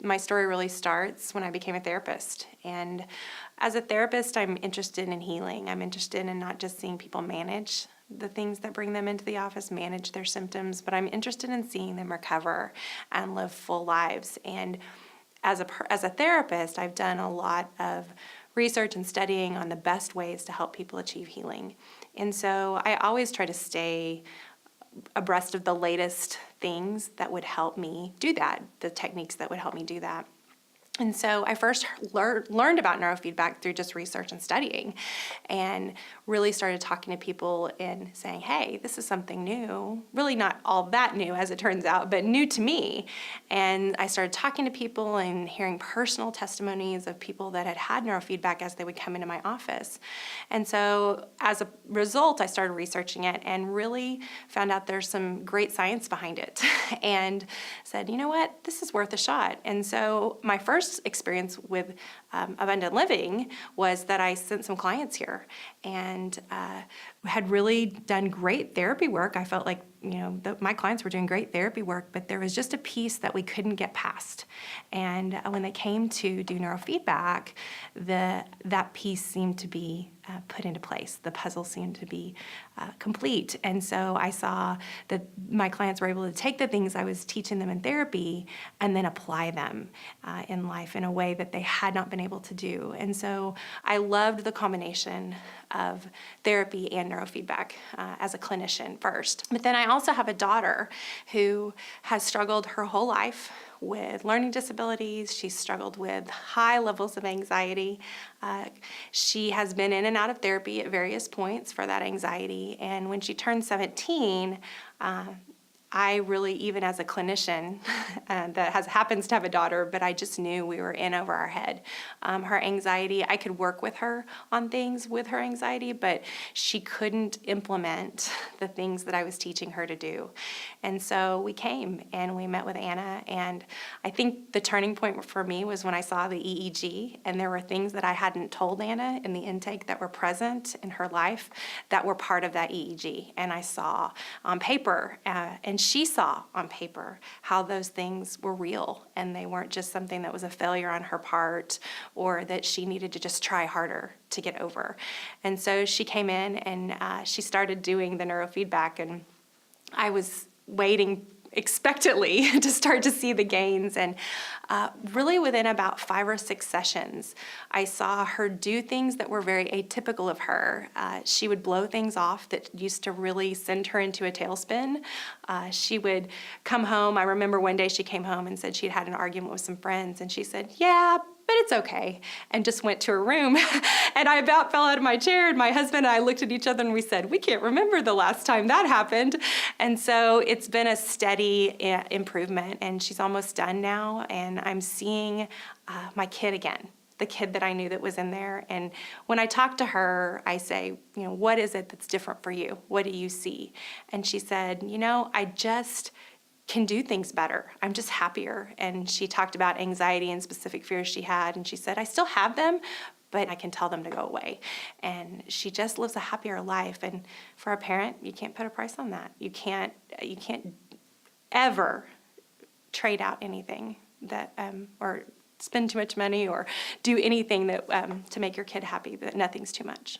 my story really starts when I became a therapist. And as a therapist, I'm interested in healing. I'm interested in not just seeing people manage the things that bring them into the office, manage their symptoms, but I'm interested in seeing them recover and live full lives. And as a therapist, I've done a lot of research and studying on the best ways to help people achieve healing. And so I always try to stay abreast of the latest things that would help me do that, the techniques that would help me do that. And so I first learned about neurofeedback through just research and studying, and really started talking to people and saying, hey, this is something new, really not all that new as it turns out, but new to me. And I started talking to people and hearing personal testimonies of people that had had neurofeedback as they would come into my office. And so as a result, I started researching it and really found out there's some great science behind it and said, you know what, this is worth a shot. And so my first experience with abundant living was that I sent some clients here and had really done great therapy work. I felt like, my clients were doing great therapy work, but there was just a piece that we couldn't get past. And when they came to do neurofeedback, that piece seemed to be put into place. The puzzle seemed to be complete. And so I saw that my clients were able to take the things I was teaching them in therapy and then apply them in life in a way that they had not been able to do. And so I loved the combination of therapy and neurofeedback as a clinician first. But then I also have a daughter who has struggled her whole life with learning disabilities. She's struggled with high levels of anxiety. She has been in and out of therapy at various points for that anxiety. And when she turned 17, I really, even as a clinician that happens to have a daughter, but I just knew we were in over our head. Her anxiety, I could work with her on things with her anxiety, but she couldn't implement the things that I was teaching her to do. And so we came and we met with Anna, and I think the turning point for me was when I saw the EEG, and there were things that I hadn't told Anna in the intake that were present in her life that were part of that EEG. And I saw on paper, and she saw on paper how those things were real and they weren't just something that was a failure on her part or that she needed to just try harder to get over. And so she came in and she started doing the neurofeedback, and I was waiting expectantly to start to see the gains. And really within about 5 or 6 sessions, I saw her do things that were very atypical of her. She would blow things off that used to really send her into a tailspin. She would come home. I remember one day she came home and said she'd had an argument with some friends, and she said, yeah, but it's okay, and just went to her room. And I about fell out of my chair, and my husband and I looked at each other and we said, we can't remember the last time that happened. And so it's been a steady improvement, and she's almost done now, and I'm seeing my kid again, the kid that I knew that was in there. And when I talk to her, I say, what is it that's different for you? What do you see? And she said, I just can do things better. I'm just happier. And she talked about anxiety and specific fears she had. And she said, I still have them, but I can tell them to go away. And she just lives a happier life. And for a parent, you can't put a price on that. You can't ever trade out anything that, or spend too much money or do anything that to make your kid happy, that nothing's too much.